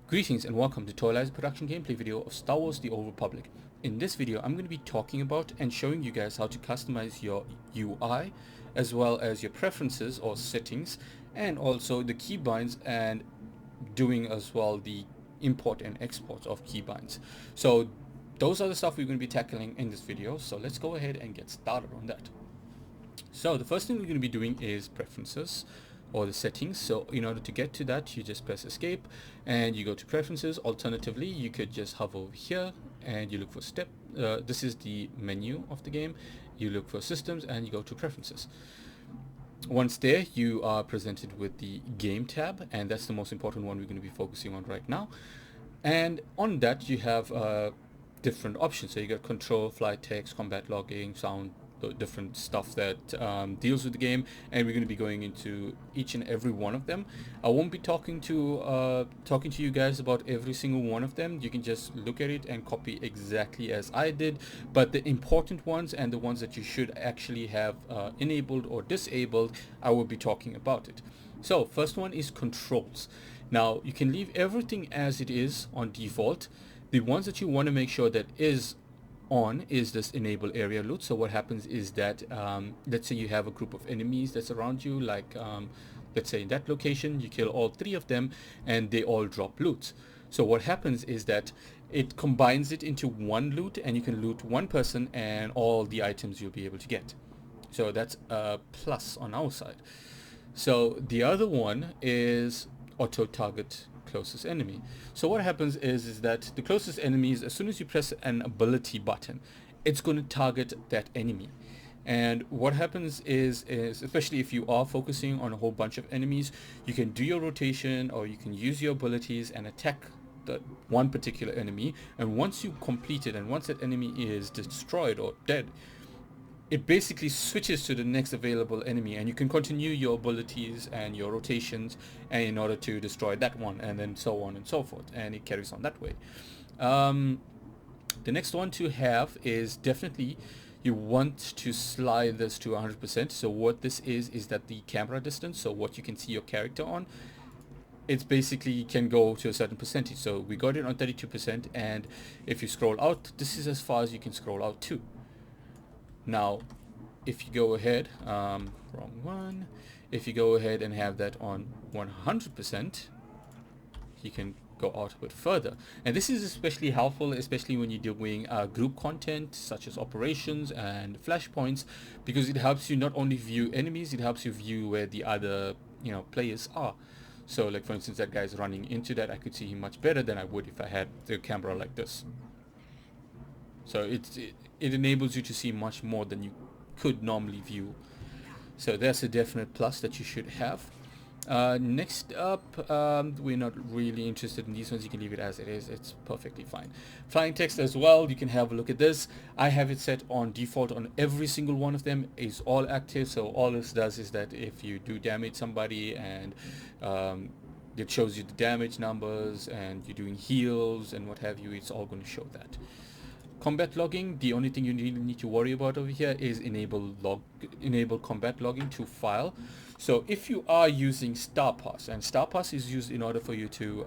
Greetings and welcome to Toyli's production gameplay video of Star Wars The Old Republic. In this video I'm going to be talking about and showing you guys how to customize your UI as well as your preferences or settings, and also the keybinds, and doing as well the import and export of keybinds. So those are the stuff we're going to be tackling in this video, so let's go ahead and get started on that. So the first thing we're going to be doing is preferences, or the settings. So in order to get to that, you just press escape and you go to preferences. Alternatively, you could just hover over here and you look for step. This is the menu of the game. You look for systems and you go to preferences. Once there, you are presented with the game tab, and that's the most important one we're going to be focusing on right now. And on that you have different options. So you got control, flight text, combat logging, sound, the different stuff that deals with the game, and we're going to be going into each and every one of them. I won't be talking to you guys about every single one of them. You can just look at it and copy exactly as I did, but the important ones and the ones that you should actually have enabled or disabled, I will be talking about it. So first one is controls. Now you can leave everything as it is on default. The ones that you want to make sure that is on is this enable area loot. So what happens is that let's say you have a group of enemies that's around you, like let's say in that location you kill all 3 of them and they all drop loot. So what happens is that it combines it into one loot, and you can loot one person and all the items you'll be able to get. So that's a plus on our side. So the other one is auto target closest enemy. So what happens is that the closest enemies, as soon as you press an ability button, it's going to target that enemy. And what happens is especially if you are focusing on a whole bunch of enemies, you can do your rotation or you can use your abilities and attack the one particular enemy. And once you complete it, and once that enemy is destroyed or dead, it basically switches to the next available enemy, and you can continue your abilities and your rotations and in order to destroy that one, and then so on and so forth, and it carries on that way. The next one to have is definitely you want to slide this to 100%. So what this is that the camera distance, so what you can see your character on, it's basically can go to a certain percentage. So we got it on 32%, and if you scroll out, this is as far as you can scroll out to. Now, if you go ahead, wrong one, if you go ahead and have that on 100%, you can go out a bit further. And this is especially helpful, especially when you're doing group content such as operations and flashpoints, because it helps you not only view enemies, it helps you view where the other players are. So like for instance, that guy's running into that, I could see him much better than I would if I had the camera like this. So it enables you to see much more than you could normally view. So that's a definite plus that you should have. Next up, we're not really interested in these ones. You can leave it as it is. It's perfectly fine. Flying text as well, you can have a look at this. I have it set on default on every single one of them. It's all active. So all this does is that if you do damage somebody and it shows you the damage numbers, and you're doing heals and what have you, it's all going to show that. Combat logging, the only thing you need to worry about over here is enable combat logging to file. So if you are using Star Pass, and Star Pass is used in order for you to,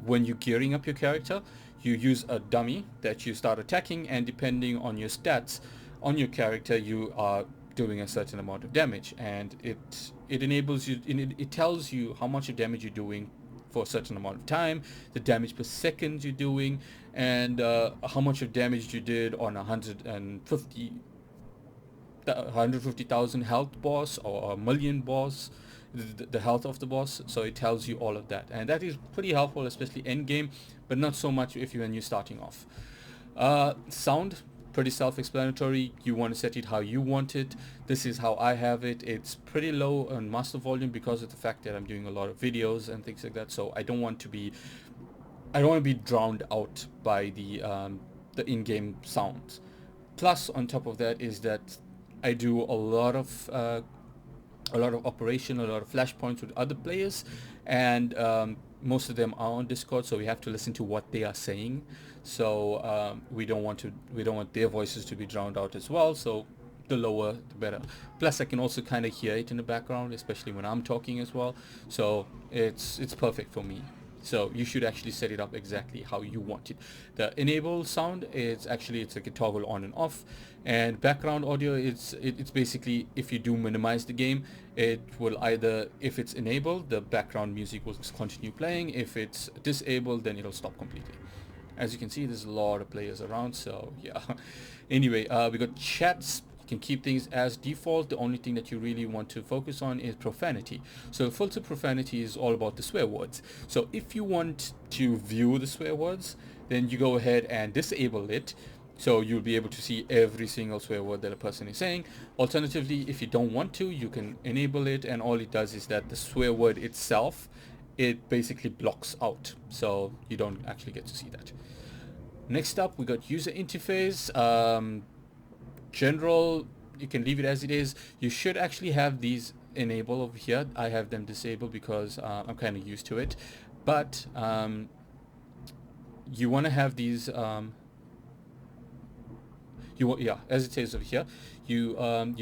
when you're gearing up your character, you use a dummy that you start attacking, and depending on your stats on your character, you are doing a certain amount of damage, and it enables you, it tells you how much of damage you're doing for a certain amount of time, the damage per second you're doing, and how much of damage you did on 150,000 health boss, or a million boss, the health of the boss. So it tells you all of that, and that is pretty helpful, especially end game, but not so much when you're starting off. Sound, pretty self-explanatory. You want to set it how you want it. This is how I have it. It's pretty low on master volume because of the fact that I'm doing a lot of videos and things like that, so I don't want to be drowned out by the in-game sounds. Plus on top of that is that I do a lot of operation, a lot of flashpoints with other players, and most of them are on Discord, so we have to listen to what they are saying. So we don't want their voices to be drowned out as well. So the lower the better. Plus I can also kind of hear it in the background, especially when I'm talking as well, so it's perfect for me. So you should actually set it up exactly how you want it. The enable sound is actually, it's like a toggle on and off, and background audio, it's basically, if you do minimize the game, it will either, if it's enabled, the background music will continue playing. If it's disabled, then it'll stop completely. As you can see, there's a lot of players around, so yeah. Anyway, we got chats. You can keep things as default. The only thing that you really want to focus on is profanity. So filter profanity is all about the swear words. So if you want to view the swear words, then you go ahead and disable it, so you'll be able to see every single swear word that a person is saying. Alternatively, if you don't want to, you can enable it, and all it does is that the swear word itself, it basically blocks out, so you don't actually get to see that. Next up, we got user interface. General, you can leave it as it is. You should actually have these enabled over here. I have them disabled because I'm kind of used to it, but you want to have these yeah, as it says over here, you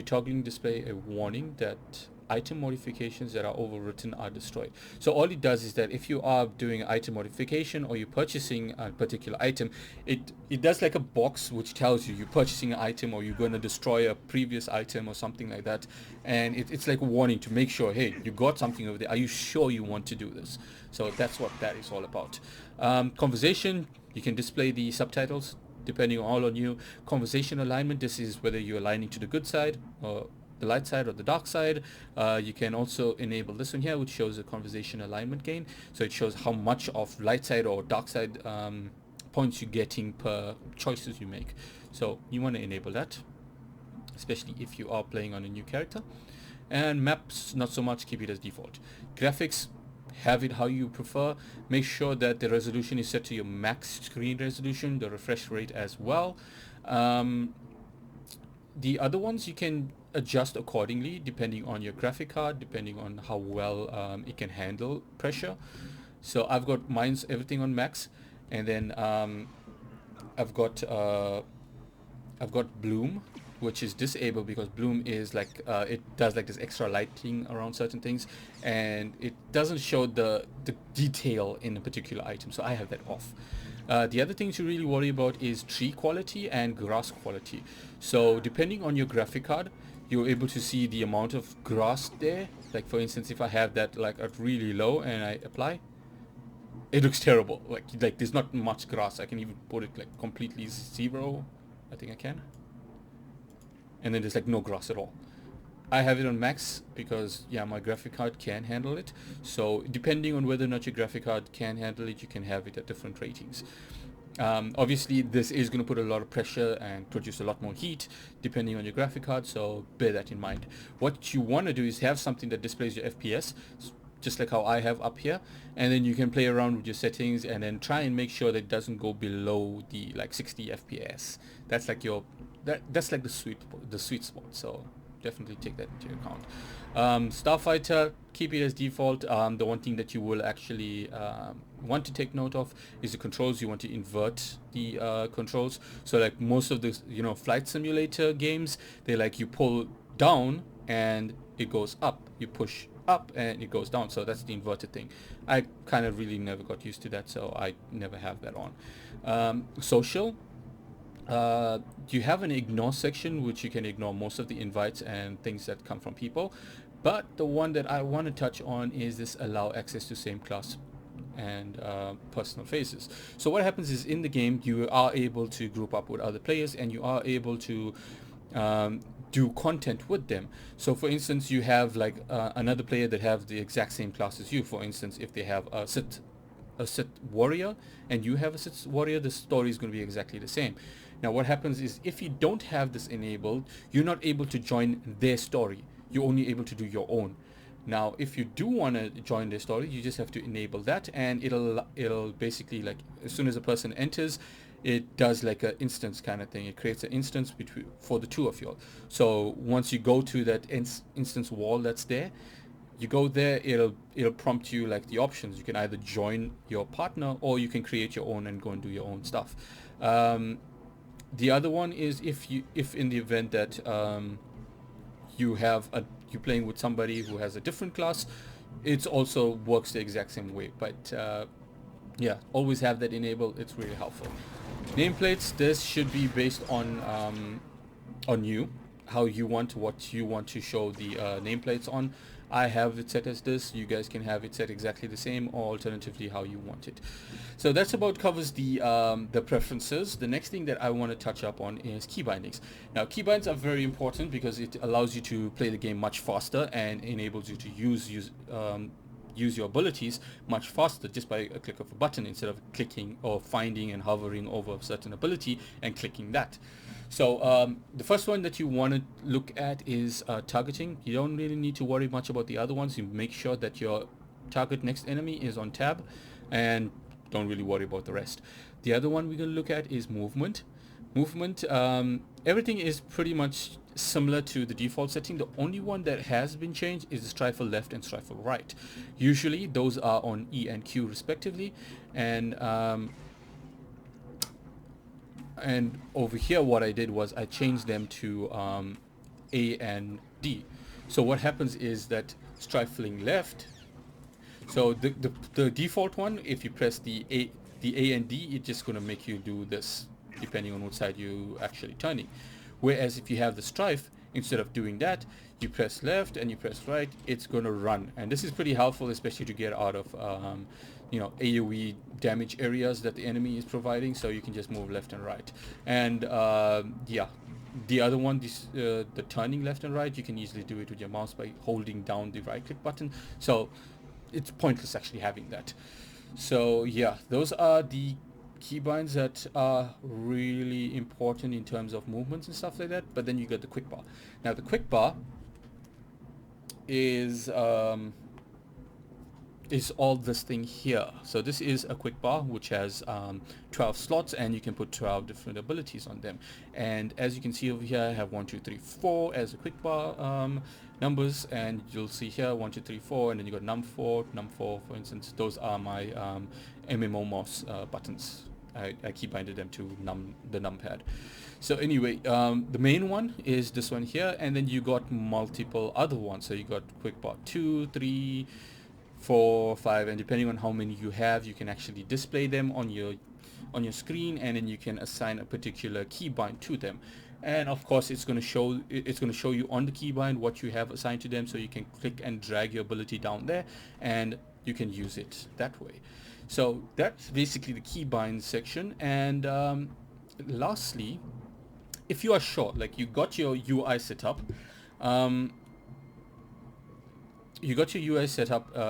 toggling display a warning that item modifications that are overwritten are destroyed. So all it does is that if you are doing item modification or you're purchasing a particular item, it does like a box which tells you you're purchasing an item or you're going to destroy a previous item or something like that, and it's like a warning to make sure, hey, you got something over there, are you sure you want to do this? So that's what that is all about. Conversation, you can display the subtitles depending on you. Conversation alignment, this is whether you're aligning to the good side or the light side or the dark side. You can also enable this one here, which shows a conversation alignment gain. So it shows how much of light side or dark side points you're getting per choices you make. So you want to enable that, especially if you are playing on a new character. And maps, not so much, keep it as default. Graphics, have it how you prefer. Make sure that the resolution is set to your max screen resolution, the refresh rate as well. The other ones you can adjust accordingly depending on your graphic card, depending on how well it can handle pressure. So I've got mine's everything on max, and then I've got bloom, which is disabled because bloom is like it does like this extra lighting around certain things, and it doesn't show the detail in a particular item, so I have that off. The other thing to really worry about is tree quality and grass quality. So depending on your graphic card, you're able to see the amount of grass there. Like for instance, if I have that like at really low and I apply, it looks terrible. Like there's not much grass. I can even put it like completely 0. I think I can. And then there's like no grass at all. I have it on max because yeah, my graphic card can handle it. So depending on whether or not your graphic card can handle it, you can have it at different ratings. Obviously this is going to put a lot of pressure and produce a lot more heat depending on your graphic card, so bear that in mind. What you want to do is have something that displays your FPS, just like how I have up here, and then you can play around with your settings and then try and make sure that it doesn't go below the like 60 FPS. That's like your that's like the sweet spot, so definitely take that into account. Starfighter, keep it as default. The one thing that you will actually want to take note of is the controls. You want to invert the controls. So like most of the flight simulator games, they like you pull down and it goes up, you push up and it goes down, so that's the inverted thing. I kind of really never got used to that, so I never have that on. Social, you have an ignore section, which you can ignore most of the invites and things that come from people, but the one that I want to touch on is this allow access to same class and personal faces. So what happens is in the game you are able to group up with other players and you are able to do content with them. So for instance, you have like another player that have the exact same class as you. For instance, if they have a Sith warrior and you have a Sith warrior, the story is going to be exactly the same. Now what happens is if you don't have this enabled, you're not able to join their story. You're only able to do your own. Now if you do want to join their story, you just have to enable that, and it'll basically, like, as soon as a person enters, it does like an instance kind of thing. It creates an instance for the two of you. So once you go to that instance wall that's there, you go there, it'll prompt you like the options. You can either join your partner or you can create your own and go and do your own stuff. The other one is if in the event that you're playing with somebody who has a different class, it also works the exact same way. But yeah, always have that enabled. It's really helpful. Nameplates, this should be based on you, how you want, what you want to show the nameplates on. I have it set as this. You guys can have it set exactly the same, or alternatively how you want it. So that's about covers the preferences. The next thing that I want to touch up on is key bindings. Now, key binds are very important because it allows you to play the game much faster and enables you to use your abilities much faster just by a click of a button, instead of clicking or finding and hovering over a certain ability and clicking that. So the first one that you want to look at is targeting. You don't really need to worry much about the other ones. You make sure that your target next enemy is on tab, and don't really worry about the rest. The other one we're going to look at is movement. Movement, everything is pretty much similar to the default setting. The only one that has been changed is the strifle left and strifle right. Usually those are on E and Q respectively, and over here what I did was I changed them to A and D. So what happens is that strifling left, so the default one, if you press the A and D, it's just going to make you do this depending on what side you actually turning. Whereas if you have the strife, instead of doing that, you press left and you press right, it's going to run. And this is pretty helpful, especially to get out of AoE damage areas that the enemy is providing, so you can just move left and right. And yeah, the other one, the turning left and right, you can easily do it with your mouse by holding down the right click button, so it's pointless actually having that. So yeah, those are the keybinds that are really important in terms of movements and stuff like that. But then you got the quick bar. Now the quick bar is all this thing here. So this is a quick bar which has 12 slots, and you can put 12 different abilities on them. And as you can see over here, I have 1, 2, 3, 4 as a quick bar numbers, and you'll see here 1, 2, 3, 4, and then you got num4, for instance. Those are my MMO mouse buttons. I keybinded them to the numpad. So anyway, the main one is this one here, and then you got multiple other ones. So you got quick bar 2, 3, 4, 5, and depending on how many you have, you can actually display them on your screen, and then you can assign a particular keybind to them. And of course, it's going to show you on the keybind what you have assigned to them, so you can click and drag your ability down there, and you can use it that way. So that's basically the keybind section. And lastly, if you are sure, like you got your UI set up, a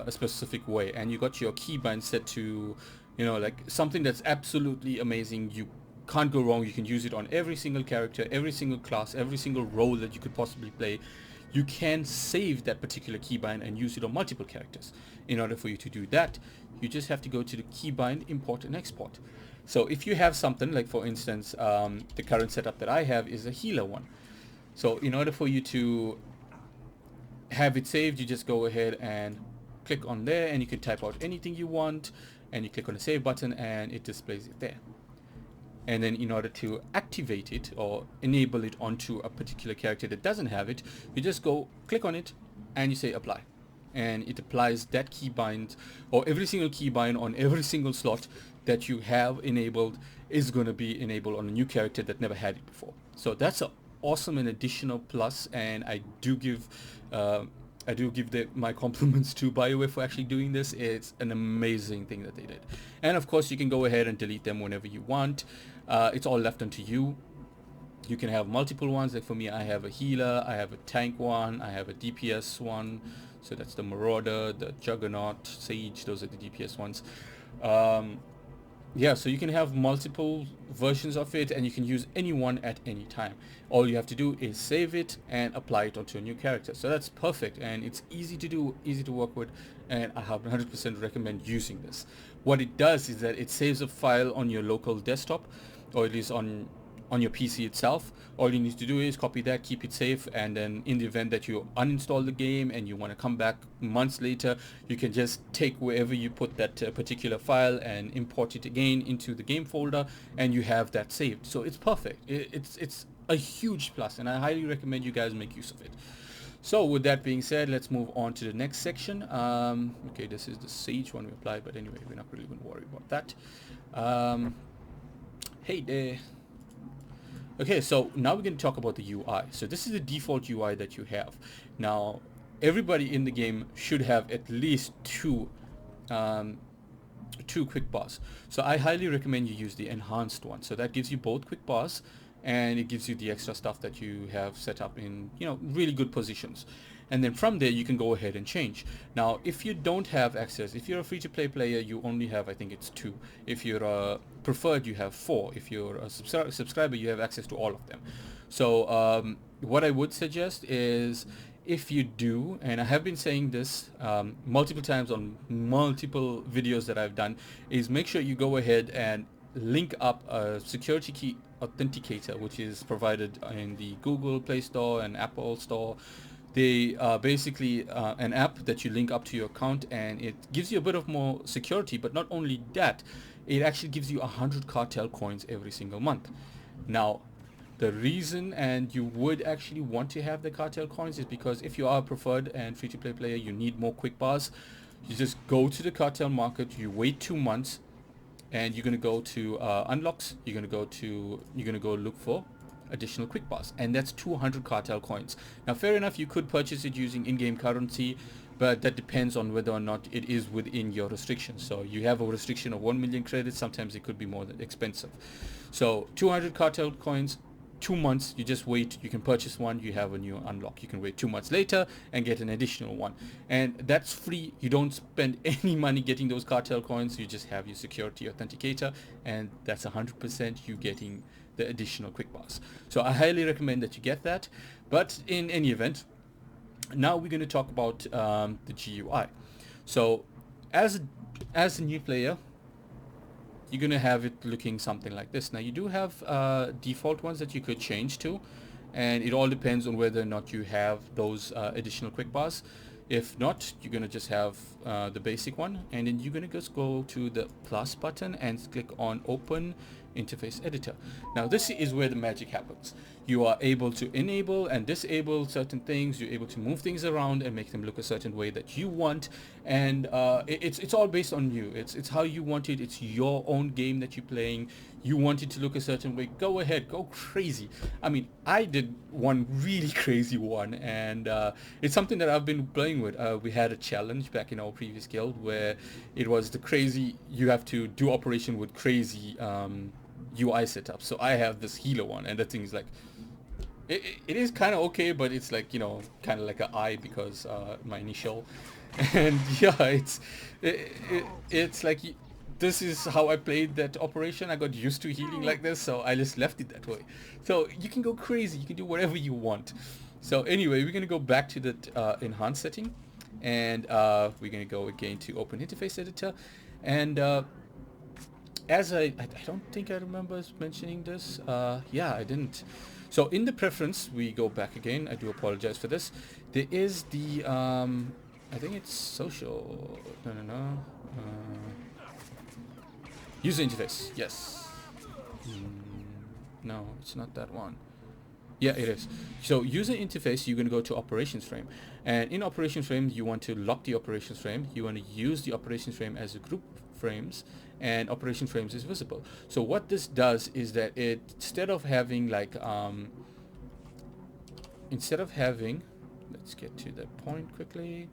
specific way, and you got your keybind set to, like something that's absolutely amazing. You can't go wrong. You can use it on every single character, every single class, every single role that you could possibly play. You can save that particular keybind and use it on multiple characters. In order for you to do that, you just have to go to the keybind import and export. So if you have something like, for instance, the current setup that I have is a healer one. So in order for you to have it saved, you just go ahead and click on there, and you can type out anything you want, and you click on the save button, and it displays it there. And then in order to activate it or enable it onto a particular character that doesn't have it, you just go click on it and you say apply, and it applies that keybind, or every single keybind on every single slot that you have enabled is going to be enabled on a new character that never had it before. So that's an awesome and additional plus, and I do give my compliments to BIOWARE for actually doing this. It's an amazing thing that they did. And of course, you can go ahead and delete them whenever you want. It's all left unto you. You can have multiple ones. Like for me, I have a healer, I have a tank one, I have a DPS one. So that's the Marauder, the Juggernaut, Sage. Those are the DPS ones. Yeah, so you can have multiple versions of it, and you can use any one at any time. All you have to do is save it and apply it onto a new character. So that's perfect, and it's easy to do, easy to work with, and I 100% recommend using this. What it does is that it saves a file on your local desktop, or at least on on your PC itself. All you need to do is copy that, keep it safe, and then in the event that you uninstall the game and you want to come back months later, you can just take wherever you put that particular file and import it again into the game folder, and you have that saved. So it's perfect. It's a huge plus, and I highly recommend you guys make use of it. So with that being said, let's move on to the next section. Okay, this is the Sage one we applied, but anyway, we're not really going to worry about that. Hey there. Okay, so now we're going to talk about the UI. So this is the default UI that you have. Now, everybody in the game should have at least two quick bars. So I highly recommend you use the enhanced one. So that gives you both quick bars, and it gives you the extra stuff that you have set up in, you know, really good positions. And then from there you can go ahead and change. Now if you don't have access, if you're a free-to-play player, you only have, I think it's 2. If you're a preferred, you have 4. If you're a subscriber, you have access to all of them. So what I would suggest is, if you do, and I have been saying this multiple times on multiple videos that I've done, is make sure you go ahead and link up a security key authenticator, which is provided in the Google Play Store and Apple Store. They are basically an app that you link up to your account, and it gives you a bit of more security. But not only that, it actually gives you 100 cartel coins every single month. Now the reason, and you would actually want to have the cartel coins, is because if you are a preferred and free-to-play player, you need more quick bars. You just go to the cartel market, you wait 2 months, and you're going to go to unlocks. You're going to go look for additional quick bars, and that's 200 cartel coins. Now fair enough, you could purchase it using in-game currency, but that depends on whether or not it is within your restrictions. So you have a restriction of 1 million credits. Sometimes it could be more expensive. So 200 cartel coins, 2 months, you just wait, you can purchase one, you have a new unlock. You can wait 2 months later and get an additional one, and that's free. You don't spend any money getting those cartel coins. You just have your security authenticator, and that's 100% you getting the additional quick bars. So I highly recommend that you get that. But in any event, now we're going to talk about the GUI. So as a new player, you're going to have it looking something like this. Now you do have default ones that you could change to, and it all depends on whether or not you have those additional quick bars. If not, you're going to just have the basic one, and then you're going to just go to the plus button and click on Open Interface Editor. Now this is where the magic happens. You are able to enable and disable certain things. You're able to move things around and make them look a certain way that you want, and it's all based on you. It's how you want it. It's your own game that you're playing. You want it to look a certain way, go ahead, go crazy. I mean, I did one really crazy one, and it's something that I've been playing with. We had a challenge back in our previous guild where it was the crazy, you have to do operation with crazy UI setup. So I have this healer one, and the thing is like, it is kind of okay, but it's like, you know, kind of like an I, because my initial, and yeah, it's like, this is how I played that operation. I got used to healing like this, so I just left it that way. So you can go crazy, you can do whatever you want. So anyway, we're gonna go back to the enhanced setting, and we're gonna go again to Open Interface Editor, and as I don't think I remember mentioning this. Yeah, I didn't. So in the preference, we go back again. I do apologize for this. There is the I think it's social. No. User interface. Yes. No, it's not that one. Yeah, it is. So user interface, you're going to go to operations frame, and in operations frame you want to lock the operations frame. You want to use the operations frame as a group frames, and operation frames is visible. So what this does is that instead of having, let's get to that point quickly.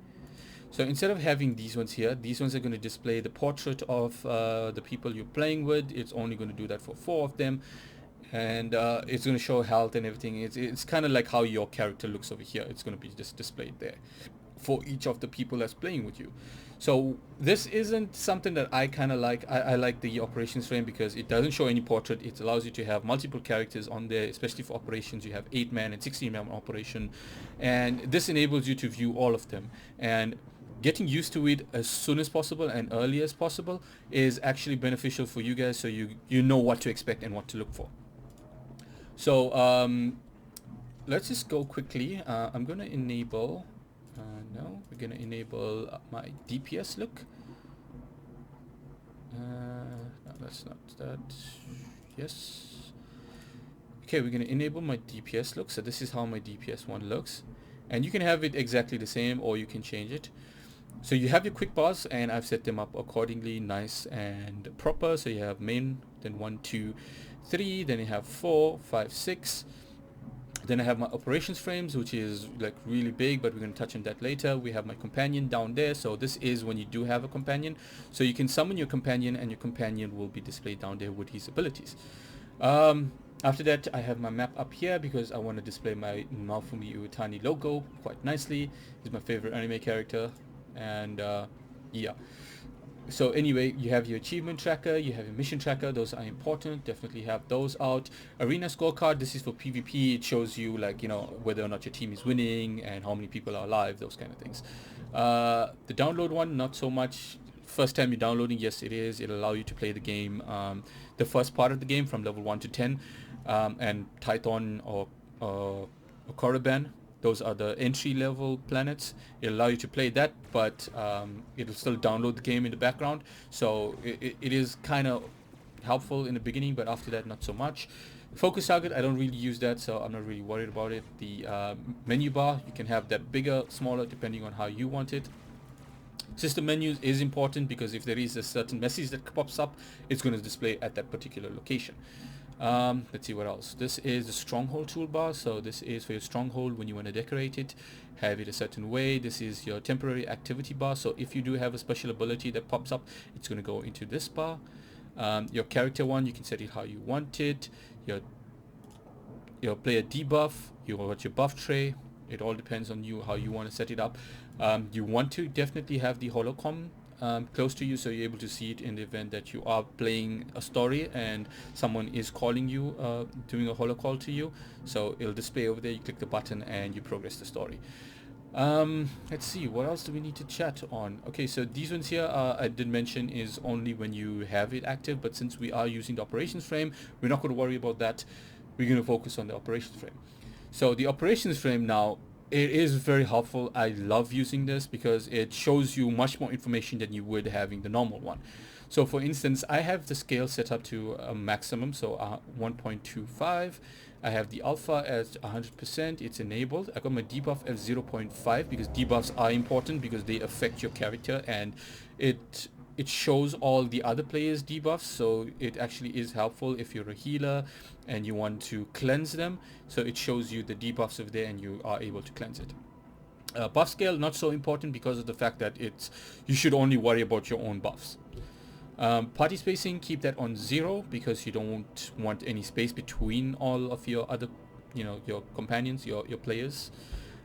So instead of having these ones here, these ones are going to display the portrait of the people you're playing with. It's only going to do that for 4 of them, and it's going to show health and everything. It's kind of like how your character looks over here. It's going to be just displayed there for each of the people that's playing with you. So this isn't something that I kind of like. I like the operations frame because it doesn't show any portrait. It allows you to have multiple characters on there, especially for operations. You have 8-man and 16-man operation, and this enables you to view all of them. And getting used to it as soon as possible and early as possible is actually beneficial for you guys, so you know what to expect and what to look for. So let's just go quickly. I'm gonna enable no, we're gonna enable my DPS look. No, that's not that. Yes. Okay, we're gonna enable my DPS look. So this is how my DPS one looks, and you can have it exactly the same, or you can change it. So you have your quick bars, and I've set them up accordingly, nice and proper. So you have main, then 1, 2, 3, then you have 4, 5, 6. Then I have my operations frames, which is like really big, but we're going to touch on that later. We have my companion down there. So this is when you do have a companion. So you can summon your companion, and your companion will be displayed down there with his abilities. After that, I have my map up here because I want to display my Malfumi Iwatani logo quite nicely. He's my favorite anime character. And yeah. So anyway, you have your achievement tracker, you have your mission tracker. Those are important. Definitely have those out. Arena scorecard, this is for PvP. It shows you, like, you know, whether or not your team is winning and how many people are alive, those kind of things. The download one, not so much. First time you're downloading, yes it is. It'll allow you to play the game, the first part of the game from level 1 to 10. And Tython or Korriban, those are the entry level planets. It'll allow you to play that, but it'll still download the game in the background. So it is kind of helpful in the beginning, but after that not so much. Focus target, I don't really use that, so I'm not really worried about it. The menu bar, you can have that bigger, smaller, depending on how you want it. System menus is important because if there is a certain message that pops up, it's going to display at that particular location. Let's see what else. This is the stronghold toolbar. So this is for your stronghold when you want to decorate it, have it a certain way. This is your temporary activity bar. So if you do have a special ability that pops up, it's going to go into this bar. Your character one, you can set it how you want it. Your player debuff, your buff tray. It all depends on you how you want to set it up. You want to definitely have the holocom close to you, so you're able to see it in the event that you are playing a story and someone is calling you, doing a holocall to you. So it'll display over there. You click the button and you progress the story. Let's see, what else do we need to chat on? Okay, so these ones here, I did mention, is only when you have it active, but since we are using the operations frame, we're not going to worry about that. We're going to focus on the operations frame. So the operations frame now, it is very helpful. I love using this because it shows you much more information than you would having the normal one. So for instance, I have the scale set up to a maximum, so 1.25. I have the alpha at 100%, it's enabled. I got my debuff at 0.5 because debuffs are important because they affect your character, and it shows all the other players' debuffs, so it actually is helpful if you're a healer and you want to cleanse them. So it shows you the debuffs over there and you are able to cleanse it. Buff scale, not so important because of the fact that you should only worry about your own buffs. Party spacing, keep that on 0 because you don't want any space between all of your other, your companions, your players.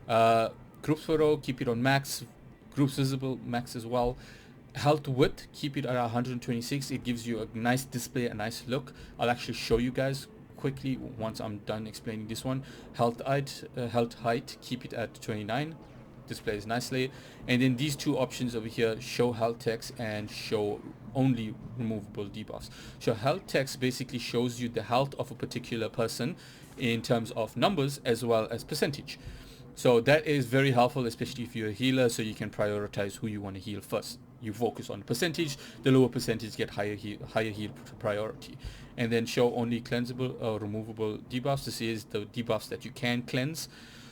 Groups for row, keep it on max. Groups visible, max as well. Health width, keep it at 126. It gives you a nice display, a nice look. I'll actually show you guys quickly once I'm done explaining this one. Health height, keep it at 29. Displays nicely. And then these two options over here, show health text and show only removable debuffs. So health text basically shows you the health of a particular person in terms of numbers as well as percentage. So that is very helpful, especially if you're a healer, so you can prioritize who you want to heal first. You focus on the percentage, the lower percentage get higher heal priority. And then show only cleansable or removable debuffs. This is the debuffs that you can cleanse.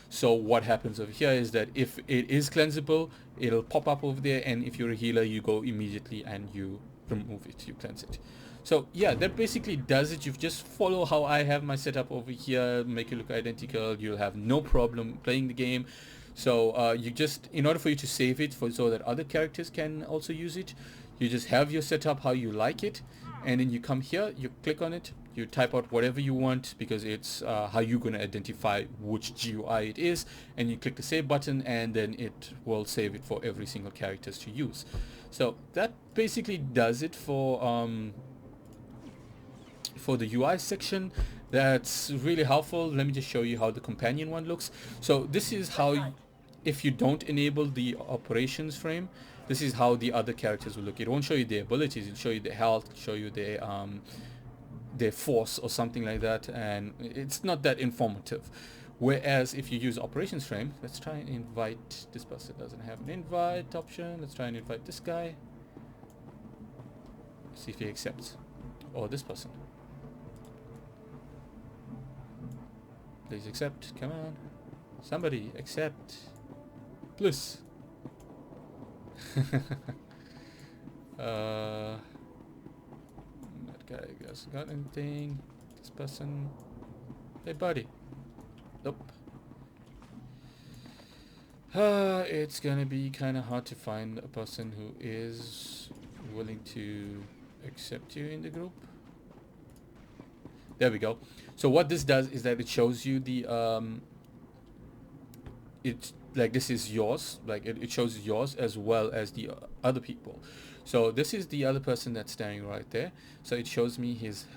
So what happens over here is that if it is cleansable, it'll pop up over there, and if you're a healer, you go immediately and you remove it, you cleanse it. So yeah, that basically does it. You just follow how I have my setup over here, make it look identical. You'll have no problem playing the game. So you just, in order for you to save it so that other characters can also use it, you just have your setup how you like it, and then you come here, you click on it, you type out whatever you want because it's how you're going to identify which GUI it is, and you click the save button, and then it will save it for every single characters to use. So that basically does it for the UI section. That's really helpful. Let me just show you how the companion one looks. So this is how, if you don't enable the operations frame, this is how the other characters will look. It won't show you their abilities, it'll show you their health, show you their their force or something like that, and it's not that informative. Whereas if you use operations frame, let's try and invite this person. Doesn't have an invite option. Let's try and invite this guy. See if he accepts. Or this person. Please accept. Come on. Somebody accept. Please. That guy hasn't got anything. This person. Hey buddy. Nope. It's gonna be kind of hard to find a person who is willing to accept you in the group. There we go. So what this does is that it shows you the it's like this is yours, like it shows yours as well as the other people. So this is the other person that's standing right there. So it shows me his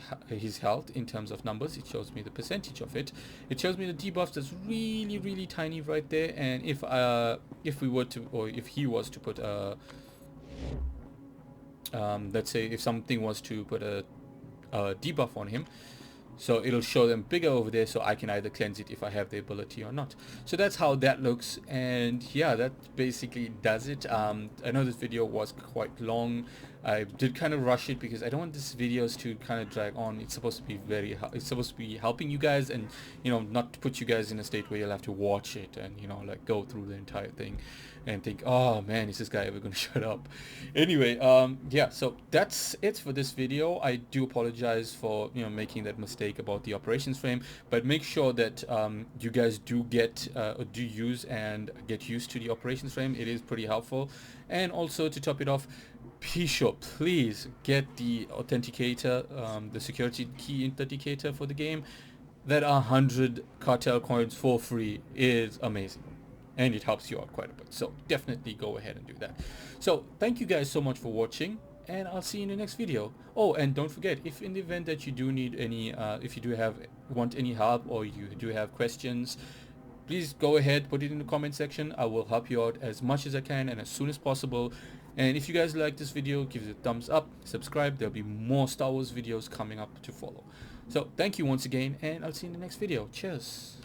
health in terms of numbers. It shows me the percentage of it. It shows me the debuffs that's really tiny right there. And if we were to, or if he was to put a let's say if something was to put a debuff on him, so it'll show them bigger over there, so I can either cleanse it if I have the ability or not. So that's how that looks, and yeah, that basically does it. I know this video was quite long. I did kind of rush it because I don't want these videos to kind of drag on. It's supposed to be it's supposed to be helping you guys, and you know, not to put you guys in a state where you'll have to watch it and, you know, like go through the entire thing and think, oh man, is this guy ever gonna shut up? Anyway, yeah, so that's it for this video. I do apologize for, you know, making that mistake about the operations frame, but make sure that you guys do get or do use and get used to the operations frame. It is pretty helpful. And also, to top it off, be sure, please get the authenticator, the security key authenticator for the game. That 100 cartel coins for free is amazing, and it helps you out quite a bit. So definitely go ahead and do that. So thank you guys so much for watching, and I'll see you in the next video. Oh, and don't forget, if in the event that you do need any, if you do want any help, or you do have questions, please go ahead, put it in the comment section. I will help you out as much as I can and as soon as possible. And if you guys like this video, give it a thumbs up, subscribe. There'll be more Star Wars videos coming up to follow. So thank you once again, and I'll see you in the next video. Cheers.